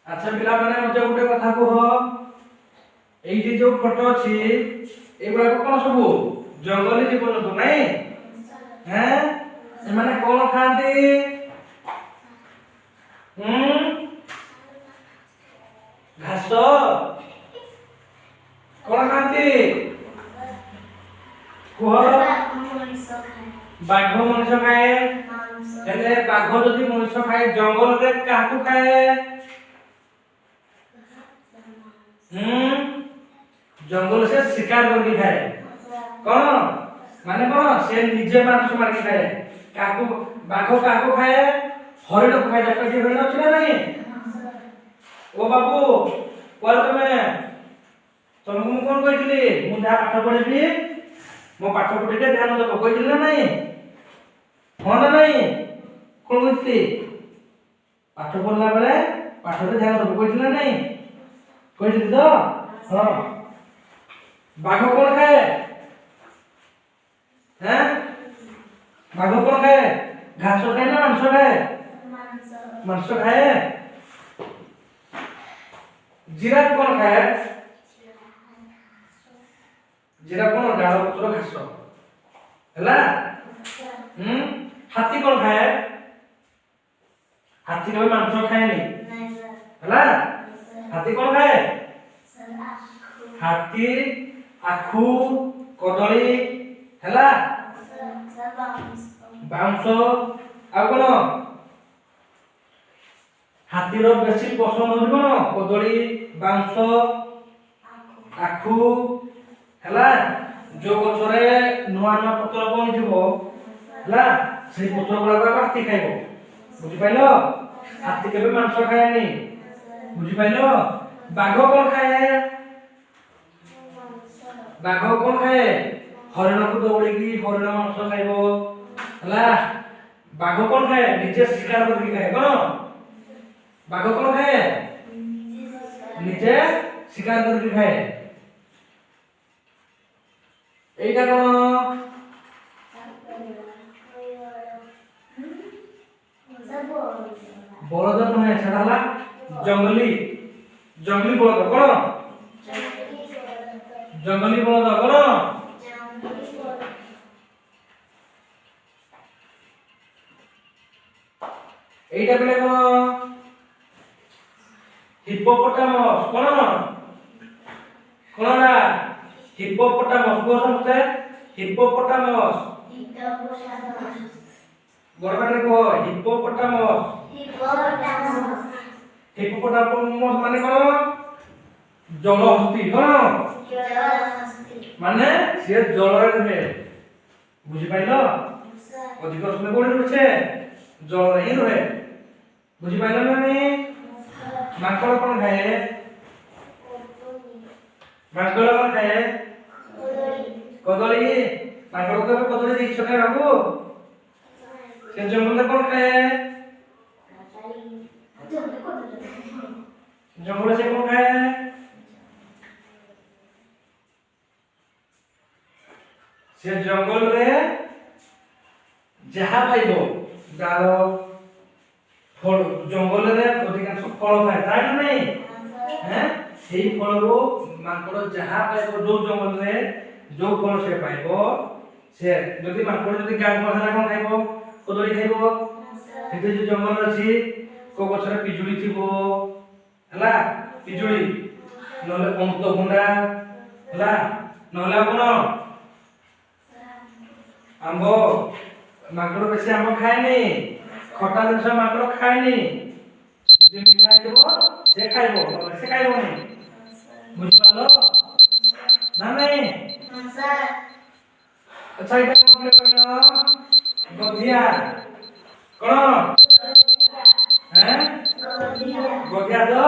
अच्छा पिला माने मते गुटे कथा कह एइठी जो फोटो अछि एगुला को कोन सब जंगली जीव जंतु नहीं हैं ए माने कोन खाती घास कोन खाती कुह बाघ मनुष्य खाए हेले बाघ जदि मनुष्य खाए जंगल रे काहू खाए जंगल से शिकार करके खाए कौन माने कौन से निजे मांस मार के खाए काकू बाघ काकू खाए हरिण को खाए डॉक्टर जी हरिण अछि ना नहीं ओ बाबू कोल तुमको मु कोन कहितली मु जा पाठ पढिबी मो पाठ पढि के ध्यान देबो कहितली ना नहीं हो ना नहीं कोन कहितली पाठ पढला बेले पाठ रे ध्यान देबो कहितली ना नहीं कहितली तो हां बाघ कौन खाए हैं बाघ कौन खाए घास खाए ना मांस खाए मांस खाए जिराफ कौन खाए जिराफ कौन डाल पत्र घास हैला हाथी कौन खाए हाथी कभी मांस खाए नहीं हैला हाथी कौन खाए हाथी आखु कदली हैला बाउंस आ कोन हाथी रो बेसी पसंद हो कोन कदली बाउंस आखु हैला जो गछरे नुआ नुआ पत्र बन दिबो हैला से पत्र गुला हाथी खाइबो बुझि पाइलो हाथी केबे मांस खाए नहीं बुझि पाइलो बाघ कोन खाए बाघ कोन खाए हरिण को दौड़ी की हरिण मांस खाइबो हला बाघ कोन खाए निजे शिकार करके खाए कोन बाघ कोन खाए निजे शिकार करके खाए एटा कोन बलद कोन है सेटा हला जंगली जंगली बलद कोन जंगली बलद कोन एटा बेले कोन हिप्पोपोटामस कोन कोन हिप्पोपोटामस को समझते हिप्पोपोटामस बड़बाटे को हिप्पोपोटामस हिप्पोपोटामस माने कोन जलहस्ती कोन माने से जल रे रहे बुझि पाइलो अधिक समय कोन रहे जल रे ही रहे बुझि पाइलो ना नहीं माकड़ कोन खाए माकड़ कोन खाए कदली माकड़ को कदली दी छोटे बाबू से जंगल कोन खाए जंगल से कोन खाए से जंगल रे जहा पाइबो डाल फल जंगल रे अधिकांश फल खाए ताई नहीं हैं सेही फल रो माकड़ जहा पाइबो जो जंगल रे जो फल से पाइबो से जदी माकड़ जदी गां पहला कोन खाइबो कदली खाइबो सेते जो जंगल अछि को गछरे पिजुली थिबो हला पिजुली नले अमृतभंडा हला नले कोन आंबो माकड़ बेसी आंबो खाएनी खटा जिनस माकड़ खाएनी जे मिठा देबो से खाइबो से खाइबो नहीं बुझ पालो ना नहीं अच्छा इटा कोन कहलो गधिया कोन हैं गधिया दो